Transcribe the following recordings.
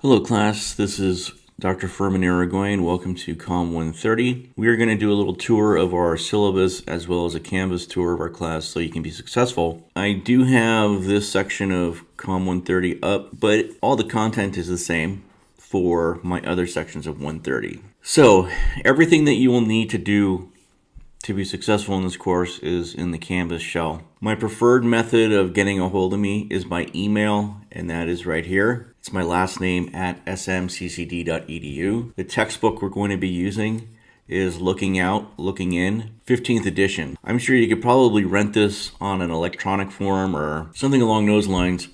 Hello class, this is Dr. Furman Irigoyen. Welcome to Comm 130. We are going to do a little tour of our syllabus as well as a Canvas tour of our class so you can be successful. I do have this section of Comm 130 up, but all the content is the same for my other sections of 130. So everything that you will need to do to be successful in this course is in the Canvas shell. My preferred method of getting a hold of me is by email, and that is right here. It's my last name at smccd.edu. The textbook we're going to be using is Looking Out, Looking In, 15th edition. I'm sure you could probably rent this on an electronic form or something along those lines.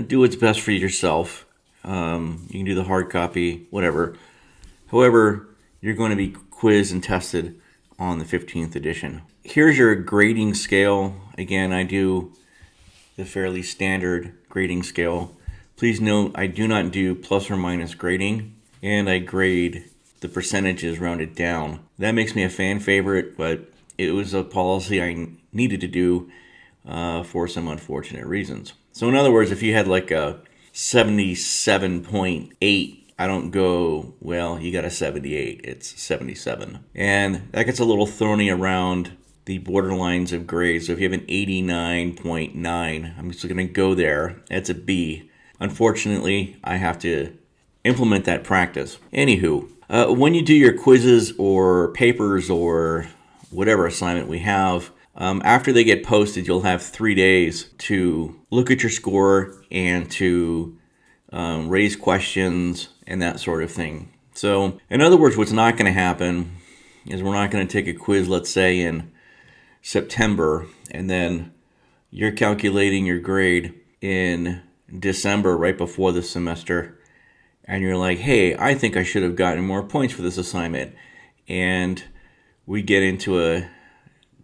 Do what's best for yourself. You can do the hard copy, whatever. However, you're going to be quizzed and tested on the 15th edition. Here's your grading scale. Again, I do the fairly standard grading scale. Please note, I do not do plus or minus grading, and I grade the percentages rounded down. That makes me a fan favorite, but it was a policy I needed to do for some unfortunate reasons. So in other words, if you had like a 77.8, I don't go, well, you got a 78, it's 77. And that gets a little thorny around the borderlines of grades. So if you have an 89.9, I'm just going to go there. That's a B. Unfortunately, I have to implement that practice. Anywho, when you do your quizzes or papers or whatever assignment we have, after they get posted, you'll have 3 days to look at your score and to raise questions and that sort of thing. So, in other words, what's not going to happen is we're not going to take a quiz, let's say, in September, and then you're calculating your grade in December, right before the semester, and you're like, hey, I think I should have gotten more points for this assignment. And we get into a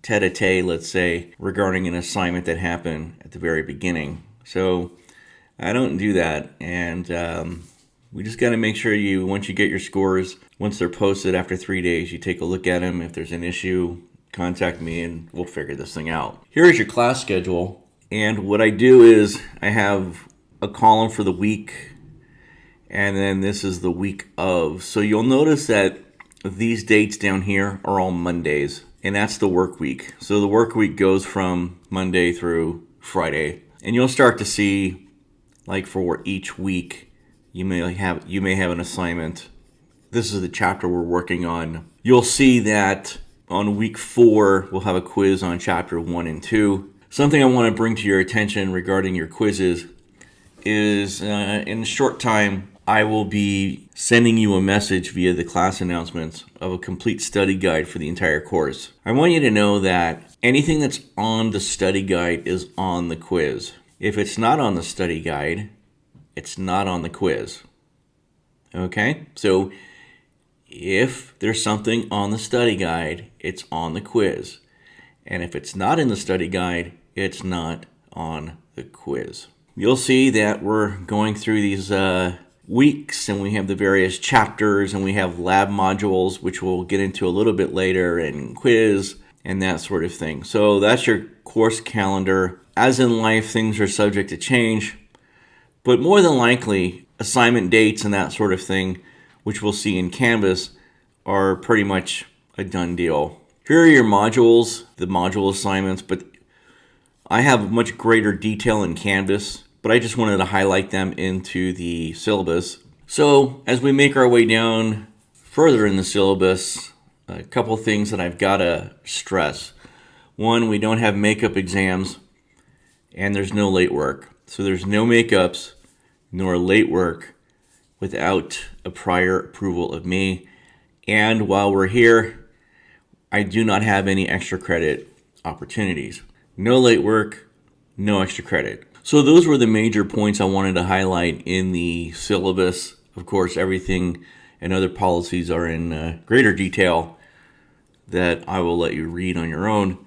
tete-a-tete, let's say, regarding an assignment that happened at the very beginning. So I don't do that, and we just got to make sure once you get your scores, once they're posted after 3 days, you take a look at them. If there's an issue, contact me and we'll figure this thing out. Here is your class schedule, and what I do is I have a column for the week, and then this is the week of. So you'll notice that these dates down here are all Mondays, and that's the work week. So the work week goes from Monday through Friday, and you'll start to see, like for each week, you may have an assignment. This is the chapter we're working on. You'll see that on week 4, we'll have a quiz on chapter 1 and 2. Something I want to bring to your attention regarding your quizzes is in a short time, I will be sending you a message via the class announcements of a complete study guide for the entire course. I want you to know that anything that's on the study guide is on the quiz. If it's not on the study guide, it's not on the quiz. Okay? So if there's something on the study guide, it's on the quiz. And if it's not in the study guide, it's not on the quiz. You'll see that we're going through these weeks, and we have the various chapters, and we have lab modules, which we'll get into a little bit later, and quiz, and that sort of thing. So that's your course calendar. As in life, things are subject to change, but more than likely, assignment dates and that sort of thing, which we'll see in Canvas, are pretty much a done deal. Here are your modules, the module assignments, but I have much greater detail in Canvas, but I just wanted to highlight them into the syllabus. So as we make our way down further in the syllabus, a couple things that I've got to stress. One, we don't have makeup exams, and there's no late work. So there's no makeups nor late work without a prior approval of me. And while we're here, I do not have any extra credit opportunities. No late work, no extra credit. So those were the major points I wanted to highlight in the syllabus. Of course, everything and other policies are in greater detail that I will let you read on your own.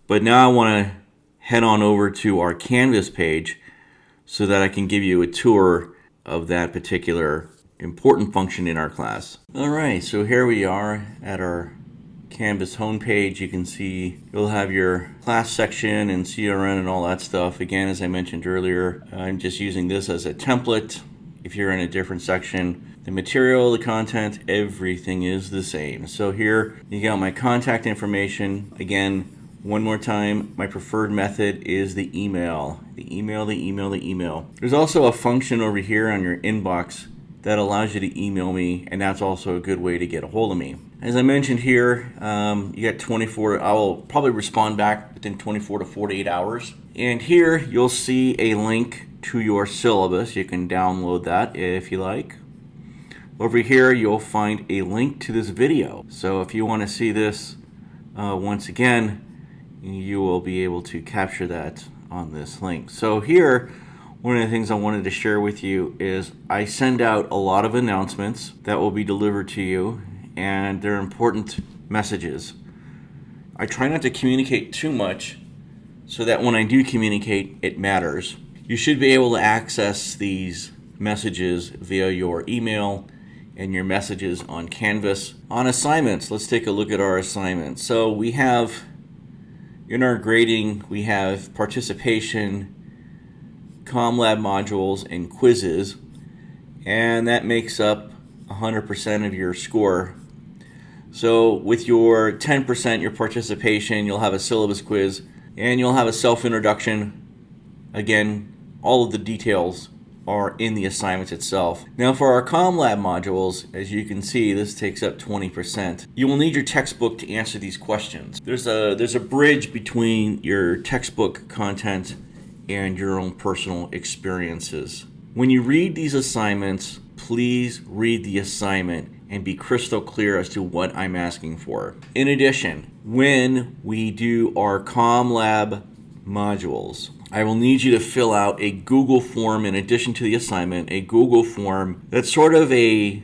But now I want to head on over to our Canvas page so that I can give you a tour of that particular important function in our class. All right, so here we are at our Canvas homepage. You can see you'll have your class section and CRN and all that stuff. Again, as I mentioned earlier, I'm just using this as a template, if you're in a different section. The material, the content, everything is the same. So here you got my contact information. Again, one more time, my preferred method is the email. The email. There's also a function over here on your inbox that allows you to email me, and that's also a good way to get a hold of me. As I mentioned here, you got 24, I will probably respond back within 24 to 48 hours. And here you'll see a link to your syllabus. You can download that if you like. Over here you'll find a link to this video. So if you want to see this once again, you will be able to capture that on this link. So here, one of the things I wanted to share with you is I send out a lot of announcements that will be delivered to you, and they're important messages. I try not to communicate too much so that when I do communicate, it matters. You should be able to access these messages via your email and your messages on Canvas. On assignments, let's take a look at our assignments. So we have, in our grading, we have participation, Comm Lab modules, and quizzes, and that makes up 100% of your score. So with your 10%, your participation, you'll have a syllabus quiz, and you'll have a self-introduction. Again, all of the details are in the assignments itself. Now for our Comm Lab modules, as you can see, this takes up 20%. You will need your textbook to answer these questions. There's a bridge between your textbook content and your own personal experiences. When you read these assignments, please read the assignment and be crystal clear as to what I'm asking for. In addition, when we do our Comm Lab modules, I will need you to fill out a Google form in addition to the assignment, a Google form that's sort of a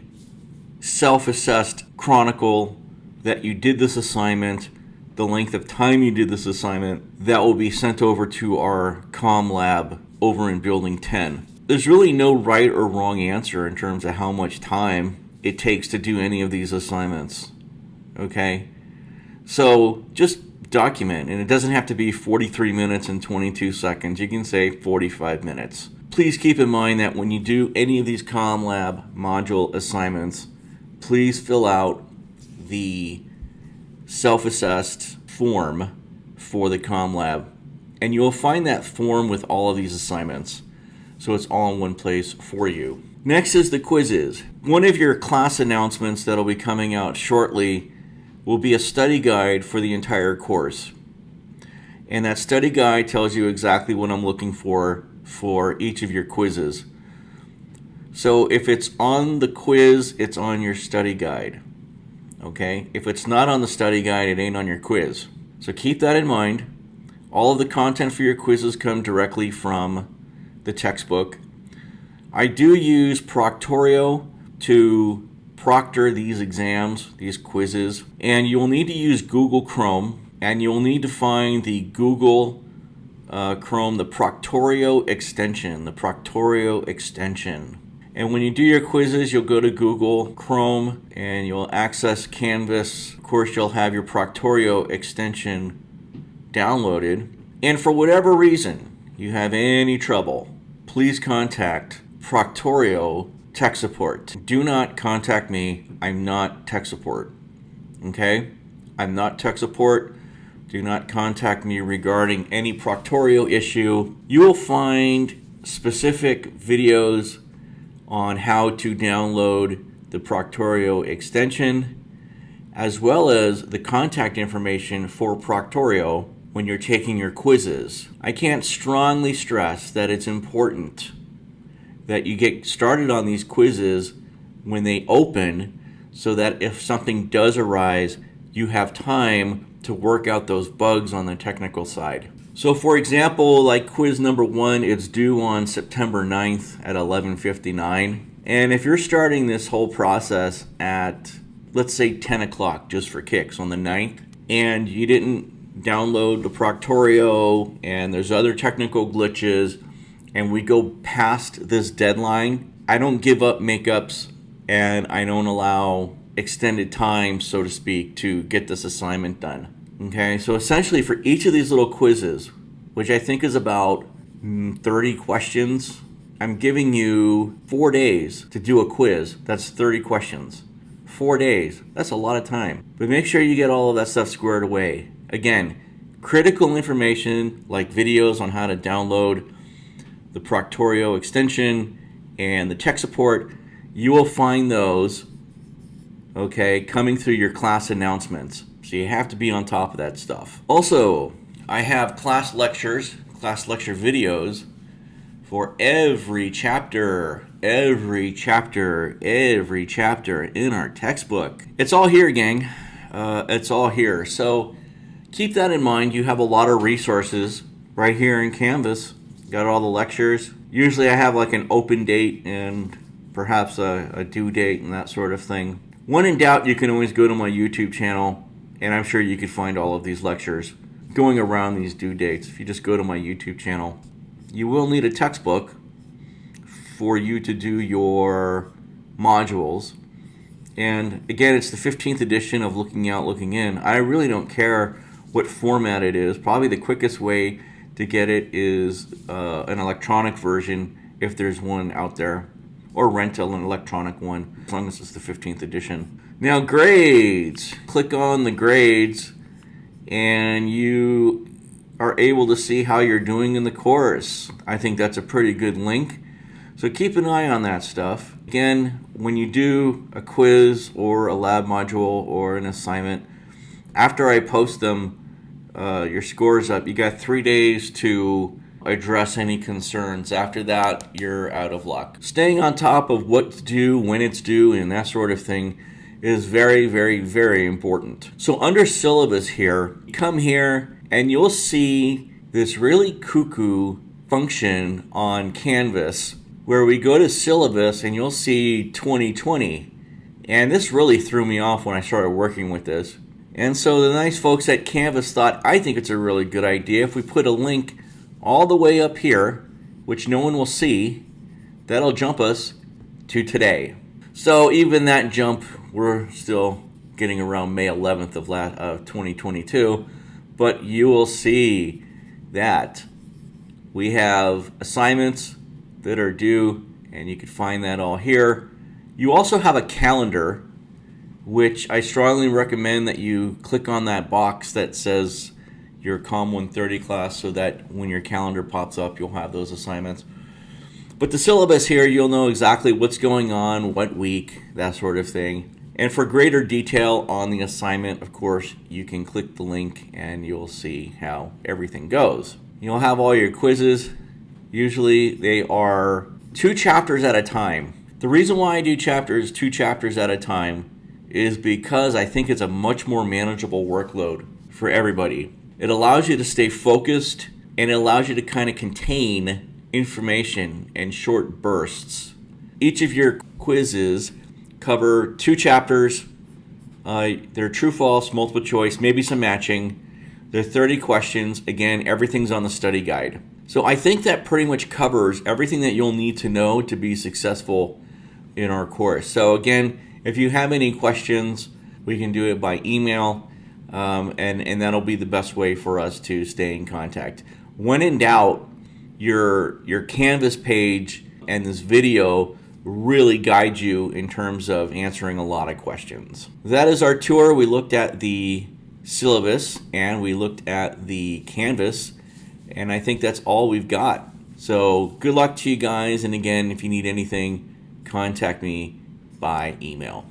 self-assessed chronicle that you did this assignment, the length of time you did this assignment, that will be sent over to our Comm Lab over in Building 10. There's really no right or wrong answer in terms of how much time it takes to do any of these assignments, okay? So just document, and it doesn't have to be 43 minutes and 22 seconds. You can say 45 minutes. Please keep in mind that when you do any of these Comm Lab module assignments, please fill out the self-assessed form for the Comm Lab, and you'll find that form with all of these assignments, so it's all in one place for you. Next is the quizzes. One of your class announcements that'll be coming out shortly will be a study guide for the entire course. And that study guide tells you exactly what I'm looking for each of your quizzes. So if it's on the quiz, it's on your study guide. Okay? If it's not on the study guide, it ain't on your quiz. So keep that in mind. All of the content for your quizzes come directly from the textbook. I do use Proctorio to proctor these exams, these quizzes, and you'll need to use Google Chrome, and you'll need to find the Google Chrome, the Proctorio extension, And when you do your quizzes, you'll go to Google Chrome and you'll access Canvas. Of course, you'll have your Proctorio extension downloaded. And for whatever reason you have any trouble, please contact Proctorio tech support. Do not contact me. I'm not tech support. Okay? I'm not tech support. Do not contact me regarding any Proctorio issue. You will find specific videos on how to download the Proctorio extension, as well as the contact information for Proctorio when you're taking your quizzes. I can't strongly stress that it's important that you get started on these quizzes when they open, so that if something does arise, you have time to work out those bugs on the technical side. So for example, like quiz number 1, it's due on September 9th at 11:59. And if you're starting this whole process at, let's say 10 o'clock, just for kicks, on the 9th, and you didn't download the Proctorio, and there's other technical glitches, and we go past this deadline, I don't give up makeups, and I don't allow extended time, so to speak, to get this assignment done. Okay, so essentially for each of these little quizzes, which I think is about 30 questions, I'm giving you 4 days to do a quiz. That's 30 questions. 4 days. That's a lot of time. But make sure you get all of that stuff squared away. Again, critical information like videos on how to download the Proctorio extension and the tech support, you will find those, okay, coming through your class announcements. So you have to be on top of that stuff. Also, I have class lecture videos for every chapter in our textbook. It's all here, gang. It's all here. So keep that in mind. You have a lot of resources right here in Canvas. Got all the lectures. Usually I have like an open date and perhaps a due date and that sort of thing. When in doubt, you can always go to my YouTube channel, and I'm sure you could find all of these lectures going around these due dates. If you just go to my YouTube channel, you will need a textbook for you to do your modules. And again, it's the 15th edition of Looking Out, Looking In. I really don't care what format it is. Probably the quickest way to get it is an electronic version, if there's one out there, or rent an electronic one, as long as it's the 15th edition. Now, grades. Click on the grades, and you are able to see how you're doing in the course. I think that's a pretty good link. So keep an eye on that stuff. Again, when you do a quiz or a lab module or an assignment, after I post them, your score's up. You got 3 days to address any concerns. After that, you're out of luck. Staying on top of what's due, when it's due, and that sort of thing is very, very, very important. So under syllabus here, you come here and you'll see this really cuckoo function on Canvas where we go to syllabus and you'll see 2020. And this really threw me off when I started working with this. And so the nice folks at Canvas thought, I think it's a really good idea if we put a link all the way up here, which no one will see, that'll jump us to today. So even that jump, we're still getting around May 11th of 2022, but you will see that we have assignments that are due, and you can find that all here. You also have a calendar, which I strongly recommend that you click on that box that says your Comm 130 class so that when your calendar pops up, you'll have those assignments. But the syllabus here, you'll know exactly what's going on, what week, that sort of thing. And for greater detail on the assignment, of course, you can click the link and you'll see how everything goes. You'll have all your quizzes. Usually they are 2 chapters at a time. The reason why I do 2 chapters at a time is because I think it's a much more manageable workload for everybody. It allows you to stay focused, and it allows you to kind of contain information in short bursts. Each of your quizzes cover 2 chapters. They're true, false, multiple choice, maybe some matching. They're 30 questions. Again, everything's on the study guide. So I think that pretty much covers everything that you'll need to know to be successful in our course. So again, if you have any questions, we can do it by email. And that'll be the best way for us to stay in contact. When in doubt, your Canvas page and this video really guide you in terms of answering a lot of questions. That is our tour. We looked at the syllabus and we looked at the Canvas, and I think that's all we've got. So good luck to you guys, and again, if you need anything, contact me by email.